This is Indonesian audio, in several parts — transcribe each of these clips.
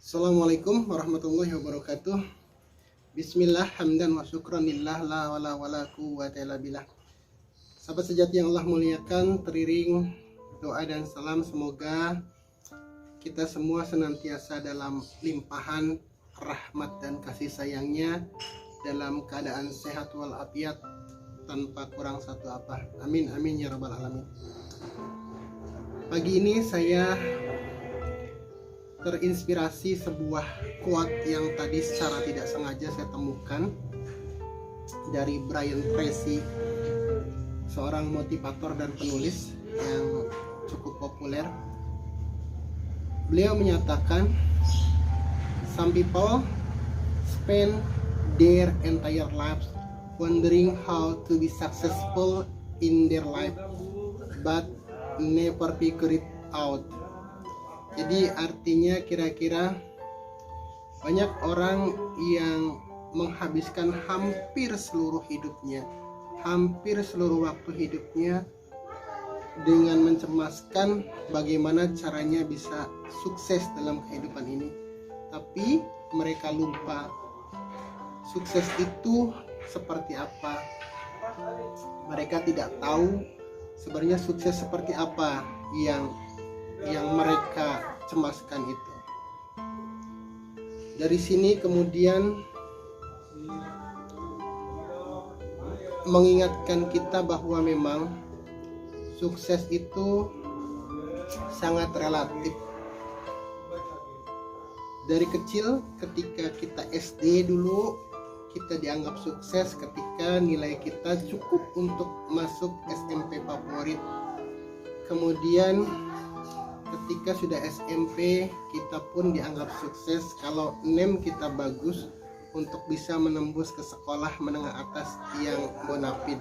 Assalamualaikum warahmatullahi wabarakatuh. Bismillah, hamdan wa syukranillah, la wala wala quwwata illa billah. Sahabat sejati yang Allah muliakan, teriring doa dan salam semoga kita semua senantiasa dalam limpahan rahmat dan kasih sayangnya, dalam keadaan sehat walafiat tanpa kurang satu apa. Amin amin ya rabbal alamin. Pagi ini saya terinspirasi sebuah quote yang tadi secara tidak sengaja saya temukan dari Brian Tracy, seorang motivator dan penulis yang cukup populer. Beliau menyatakan, "Some people spend their entire lives wondering how to be successful in their life, but never figure it out." Jadi artinya kira-kira banyak orang yang menghabiskan hampir seluruh hidupnya, hampir seluruh waktu hidupnya dengan mencemaskan bagaimana caranya bisa sukses dalam kehidupan ini. Tapi mereka lupa sukses itu seperti apa. Mereka tidak tahu sebenarnya sukses seperti apa yang mereka cemaskan itu. Dari sini kemudian mengingatkan kita bahwa memang sukses itu sangat relatif. Dari kecil ketika kita SD dulu, kita dianggap sukses ketika nilai kita cukup untuk masuk SMP favorit. Kemudian ketika sudah SMP, kita pun dianggap sukses kalau NEM kita bagus untuk bisa menembus ke sekolah menengah atas yang bonafide.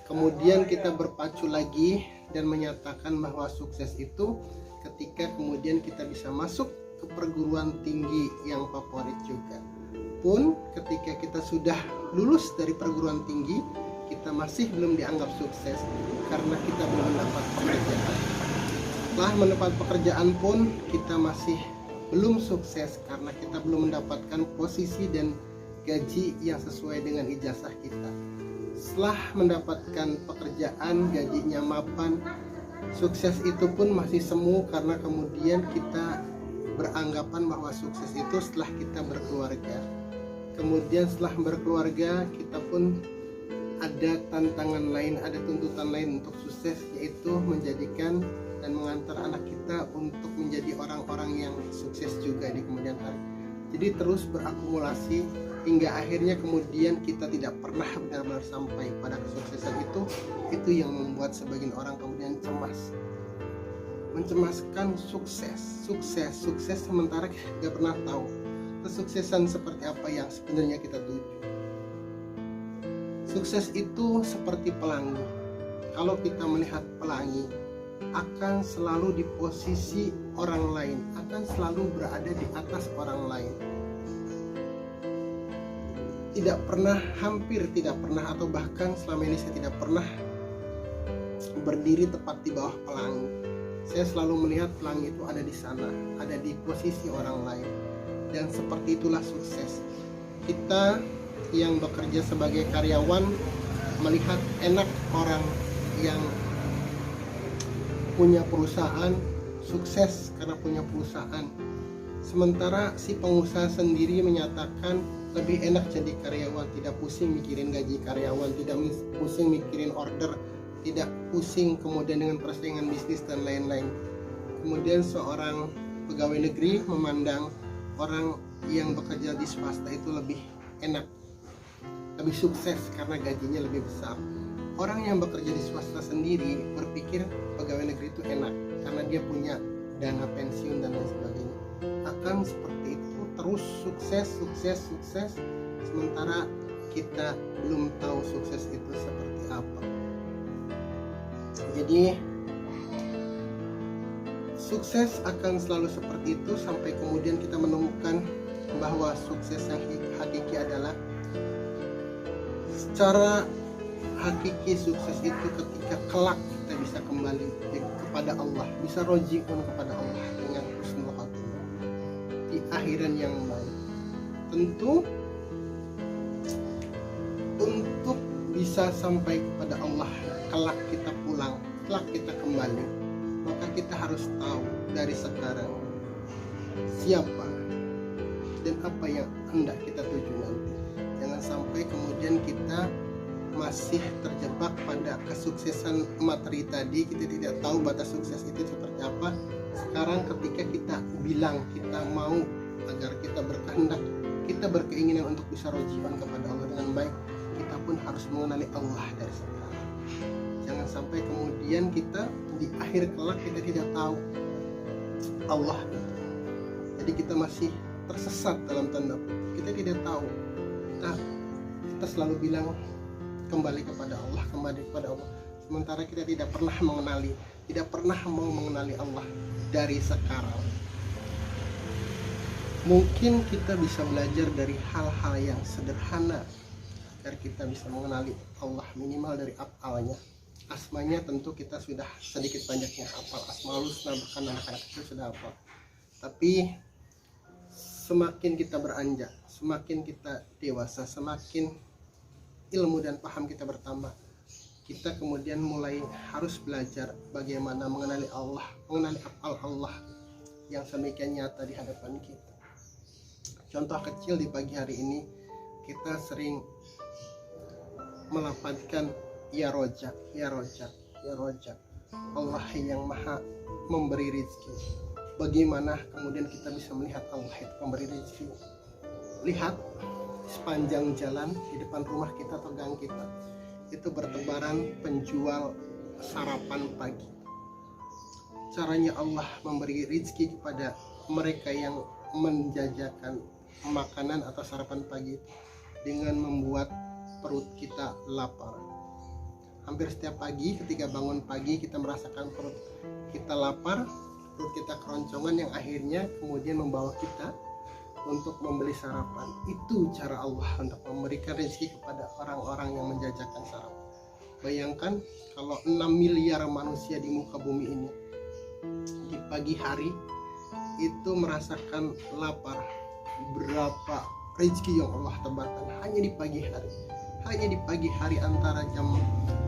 Kemudian kita berpacu lagi dan menyatakan bahwa sukses itu ketika kemudian kita bisa masuk ke perguruan tinggi yang favorit juga. Pun ketika kita sudah lulus dari perguruan tinggi, kita masih belum dianggap sukses karena kita belum mendapat pekerjaan. Setelah mendapat pekerjaan pun kita masih belum sukses karena kita belum mendapatkan posisi dan gaji yang sesuai dengan ijazah kita. Setelah mendapatkan pekerjaan, gajinya mapan, sukses itu pun masih semu karena kemudian kita beranggapan bahwa sukses itu setelah kita berkeluarga. Kemudian setelah berkeluarga, kita pun ada tantangan lain, ada tuntutan lain untuk sukses, yaitu menjadikan dan mengantar anak kita untuk menjadi orang-orang yang sukses juga di kemudian hari. Jadi terus berakumulasi hingga akhirnya kemudian kita tidak pernah benar-benar sampai pada kesuksesan itu yang membuat sebagian orang kemudian cemas, mencemaskan sukses sementara kita tidak pernah tahu kesuksesan seperti apa yang sebenarnya kita tuju. Sukses itu seperti pelangi. Kalau kita melihat pelangi, akan selalu di posisi orang lain, akan selalu berada di atas orang lain. Tidak pernah, hampir tidak pernah, atau bahkan selama ini saya tidak pernah berdiri tepat di bawah pelangi. Saya selalu melihat pelangi itu ada di sana, ada di posisi orang lain. Dan seperti itulah sukses. Kita yang bekerja sebagai karyawan melihat enak orang yang punya perusahaan sukses karena punya perusahaan, sementara si pengusaha sendiri menyatakan lebih enak jadi karyawan, tidak pusing mikirin gaji karyawan, tidak pusing mikirin order, tidak pusing kemudian dengan persaingan bisnis dan lain-lain. Kemudian seorang pegawai negeri memandang orang yang bekerja di swasta itu lebih enak, lebih sukses karena gajinya lebih besar. Orang yang bekerja di swasta sendiri berpikir pegawai negeri itu enak karena dia punya dana pensiun dan lain sebagainya. Akan seperti itu terus sukses sementara kita belum tahu sukses itu seperti apa. Jadi sukses akan selalu seperti itu sampai kemudian kita menemukan bahwa sukses yang hakiki adalah secara hakiki sukses itu ketika kelak kita bisa kembali kepada Allah, bisa rojiun kepada Allah dengan husnul khotimah. Di akhiran yang baik. Tentu untuk bisa sampai kepada Allah kelak kita pulang, kelak kita kembali, maka kita harus tahu dari sekarang siapa dan apa yang hendak kita tuju nanti. Jangan sampai kemudian kita masih terjebak pada kesuksesan materi tadi, kita tidak tahu batas sukses itu seperti apa. Sekarang ketika kita bilang kita mau agar kita berkehendak, kita berkeinginan untuk bisa roji'an kepada Allah dengan baik, kita pun harus mengenali Allah dari sekarang. Jangan sampai kemudian kita di akhir kelak kita tidak tahu Allah itu. Jadi kita masih tersesat dalam tanda kutip. Kita tidak tahu. Kita selalu bilang kembali kepada Allah, kembali kepada Allah. Sementara kita tidak pernah mau mengenali Allah dari sekarang. Mungkin kita bisa belajar dari hal-hal yang sederhana agar kita bisa mengenali Allah, minimal dari af'alnya. Asmanya tentu kita sudah sedikit banyaknya hafal, Asmaul Husna, bahkan anak-anak kecil sudah hafal. Tapi semakin kita beranjak, semakin kita dewasa, semakin ilmu dan paham kita bertambah, kita kemudian mulai harus belajar bagaimana mengenali Allah, mengenali af'al Allah yang semikian nyata di hadapan kita. Contoh kecil, di pagi hari ini kita sering melafadzkan ya Rojak, ya Rojak, ya Rojak, Allah yang maha memberi rezeki. Bagaimana kemudian kita bisa melihat Allah itu pemberi rezeki? Lihat sepanjang jalan di depan rumah kita atau gang kita, itu bertebaran penjual sarapan pagi. Caranya Allah memberi rezeki kepada mereka yang menjajakan makanan atau sarapan pagi dengan membuat perut kita lapar. Hampir setiap pagi ketika bangun pagi kita merasakan perut kita lapar, perut kita keroncongan, yang akhirnya kemudian membawa kita untuk membeli sarapan. Itu cara Allah untuk memberikan rezeki kepada orang-orang yang menjajakan sarapan. Bayangkan kalau 6 miliar manusia di muka bumi ini di pagi hari itu merasakan lapar, berapa rezeki yang Allah tebarkan hanya di pagi hari. Hanya di pagi hari antara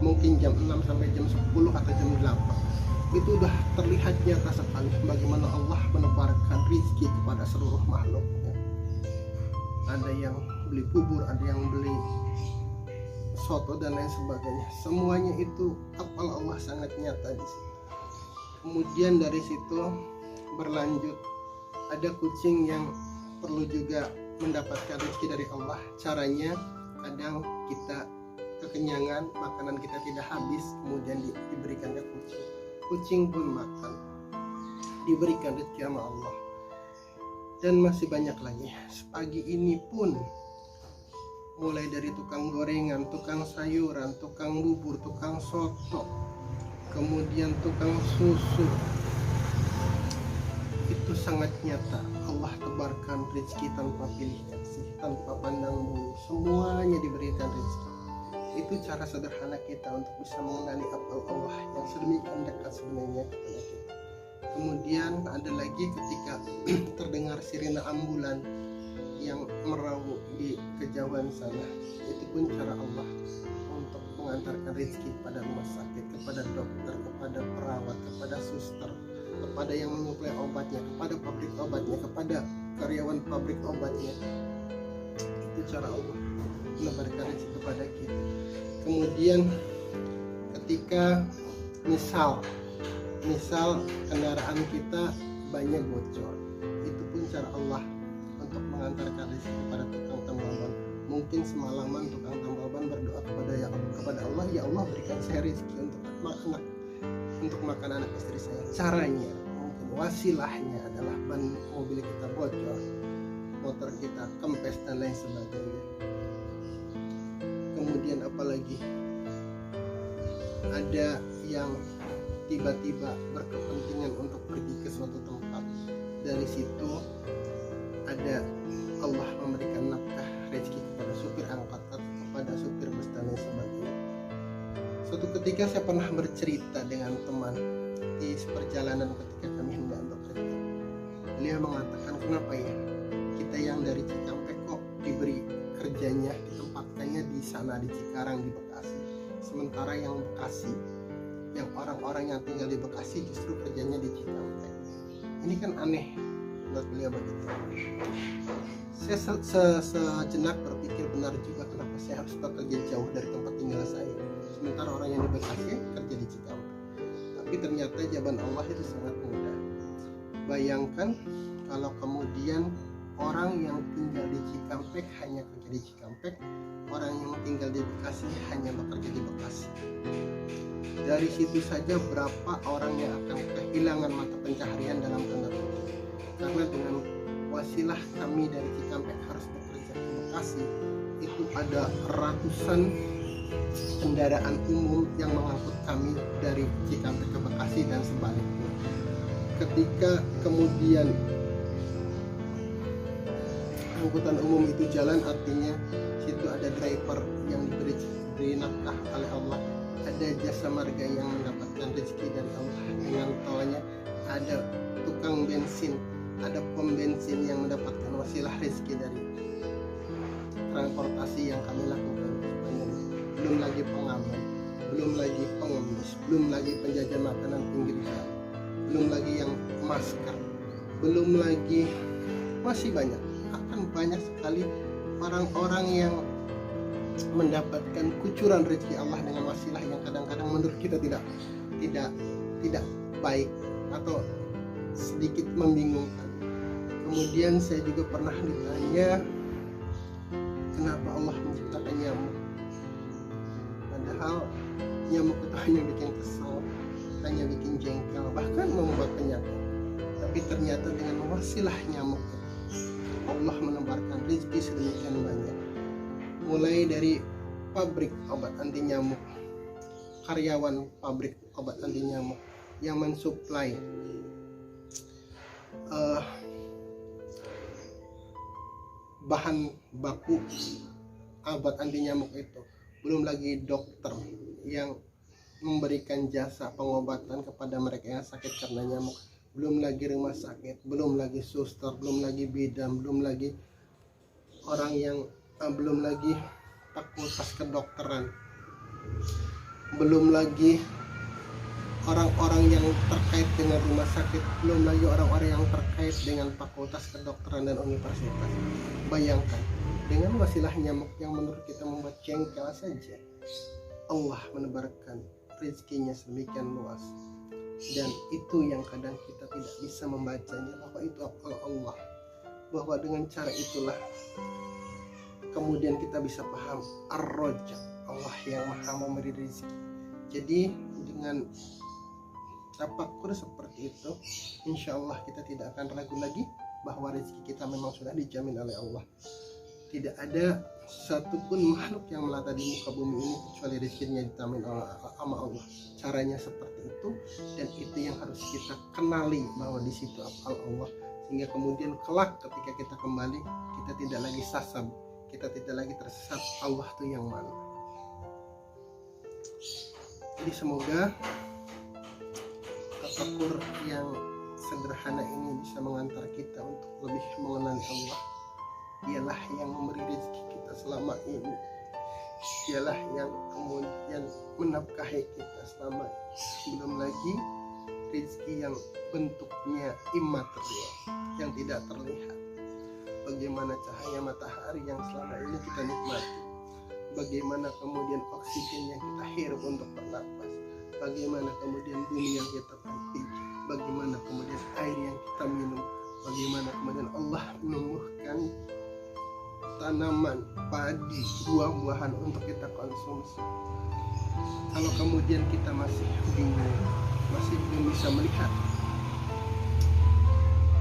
mungkin jam 6 sampai jam 10 atau jam 8. Itu udah terlihat nyata sekali bagaimana Allah menebarkan rezeki kepada seluruh makhluknya. Ada yang beli bubur, ada yang beli soto dan lain sebagainya. Semuanya itu af'al Allah sangat nyata di situ. Kemudian dari situ berlanjut, ada kucing yang perlu juga mendapatkan rezeki dari Allah. Caranya, kadang kita kekenyangan, makanan kita tidak habis, kemudian diberikan ke kucing. Kucing pun makan, diberikan rezeki sama Allah. Dan masih banyak lagi. Pagi ini pun mulai dari tukang gorengan, tukang sayuran, tukang bubur, tukang soto, kemudian tukang susu, itu sangat nyata Allah tebarkan rezeki tanpa pilih kasih, tanpa pandang bulu, semuanya diberikan rezeki. Itu cara sederhana kita untuk bisa mengenali af'al Allah yang sedemikian dekat sebenarnya kepada kita. Kemudian ada lagi ketika terdengar sirine ambulan yang meraung di kejauhan sana, itu pun cara Allah untuk mengantarkan rezeki kepada rumah sakit, kepada dokter, kepada perawat, kepada suster, kepada yang menyuplai obatnya, kepada pabrik obatnya, kepada karyawan pabrik obatnya. Itu cara Allah menebarkan rezeki kepada kita. Kemudian ketika misal kendaraan kita banyak bocor, itu pun cara Allah untuk mengantarkan rezeki kepada tukang tambal ban. Mungkin semalaman tukang tambal ban berdoa kepada Allah, ya Allah berikan saya rezeki untuk makan anak istri saya. Caranya mungkin wasilahnya adalah ban mobil kita bocor, motor kita kempes dan lain sebagainya. Kemudian apalagi ada yang tiba-tiba berkepentingan untuk pergi ke suatu tempat, dari situ ada Allah memberikan nafkah rezeki kepada supir angkot atau kepada supir bus dan lain sebagainya. Suatu ketika saya pernah bercerita dengan teman di perjalanan ketika kami hendak bekerja. Beliau mengatakan, kenapa ya yang dari Cikampek kok diberi kerjanya ditempatkannya di sana di Cikarang di Bekasi, sementara yang Bekasi, yang orang-orang yang tinggal di Bekasi justru kerjanya di Cikampek. Ini kan aneh menurut beliau begitu. Saya sejenak berpikir benar juga, kenapa saya harus bekerja jauh dari tempat tinggal saya, sementara orang yang di Bekasi kerja di Cikampek. Tapi ternyata jawaban Allah itu sangat mudah. Bayangkan kalau kemudian orang yang tinggal di Cikampek hanya kerja di Cikampek, orang yang tinggal di Bekasi hanya bekerja di Bekasi. Dari situ saja berapa orang yang akan kehilangan mata pencaharian dalam tanda kutip. Karena dengan wasilah kami dari Cikampek harus bekerja di Bekasi, itu ada ratusan kendaraan umum yang mengangkut kami dari Cikampek ke Bekasi dan sebaliknya. Ketika kemudian angkutan umum itu jalan, artinya situ ada driver yang diberi nafkah oleh Allah, ada jasa marga yang mendapatkan rezeki dari Allah dengan tolnya, ada tukang bensin, ada pom bensin yang mendapatkan wasilah rezeki dari transportasi yang kami lakukan. Belum lagi pengamen, belum lagi pengemis, belum lagi penjajan makanan pinggir jalan, belum lagi yang masker, belum lagi, masih banyak, akan banyak sekali orang-orang yang mendapatkan kucuran rezeki Allah dengan wasilah yang kadang-kadang menurut kita tidak baik atau sedikit membingungkan. Kemudian saya juga pernah ditanya, kenapa Allah menciptakan nyamuk? Padahal nyamuk itu hanya bikin kesal, hanya bikin jengkel, bahkan membuat penyakit. Tapi ternyata dengan wasilah nyamuk Allah menebarkan rezeki sedemikian banyak. Mulai dari pabrik obat anti nyamuk, karyawan pabrik obat anti nyamuk yang mensuplai bahan baku obat anti nyamuk itu, belum lagi dokter yang memberikan jasa pengobatan kepada mereka yang sakit karena nyamuk, belum lagi rumah sakit, belum lagi suster, belum lagi bidan, belum lagi orang yang belum lagi fakultas kedokteran, belum lagi orang-orang yang terkait dengan rumah sakit, belum lagi orang-orang yang terkait dengan fakultas kedokteran dan universitas. Bayangkan, dengan wasilah nyamuk yang menurut kita membuat jengkel saja, Allah menebarkan rezekinya sedemikian luas. Dan itu yang kadang kita tidak bisa membacanya, bahwa itu Allah, bahwa dengan cara itulah kemudian kita bisa paham Ar-Razzaq, Allah yang maha memberi rezeki. Jadi dengan tafakur seperti itu, insya Allah kita tidak akan ragu lagi bahwa rezeki kita memang sudah dijamin oleh Allah. Tidak ada satupun makhluk yang melata di muka bumi ini kecuali rezekinya dijamin sama Allah. Caranya seperti itu, dan itu yang harus kita kenali, bahwa di situ Allah, sehingga kemudian kelak ketika kita kembali, kita tidak lagi sasab, kita tidak lagi tersesat, Allah itu yang mana. Jadi semoga tafakur yang sederhana ini bisa mengantar kita untuk lebih mengenali Allah. Dialah yang memberi rezeki kita selama ini, dialah yang kemudian menafkahi kita selama ini. Belum lagi rezeki yang bentuknya imaterial, yang tidak terlihat. Bagaimana cahaya matahari yang selama ini kita nikmati, bagaimana kemudian oksigen yang kita hirup untuk bernapas, bagaimana kemudian bumi yang kita pijak, bagaimana kemudian air yang kita minum, bagaimana kemudian Allah menumbuhkan tanaman, padi, buah-buahan untuk kita konsumsi. Kalau kemudian kita masih bingung, masih belum bisa melihat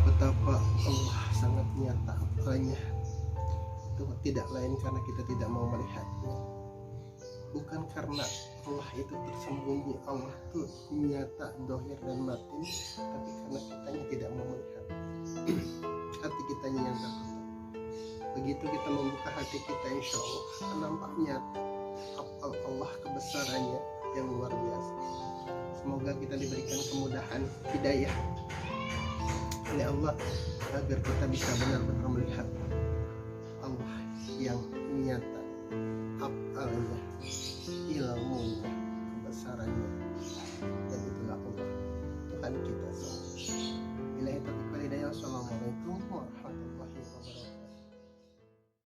betapa Allah sangat nyata apanya, itu tidak lain karena kita tidak mau melihatnya. Bukan karena Allah itu tersembunyi, Allah itu nyata, dohir dan batin, tapi karena kitanya tidak mau melihat. Hati kitanya yang tertutup. Begitu kita membuka hati kita, insya Allah akan nampak nyata Allah kebesarannya yang luar biasa. Semoga kita diberikan kemudahan hidayah oleh Allah agar kita bisa benar-benar melihat Allah yang nyata, afalnya, ilmunya, kebesarannya.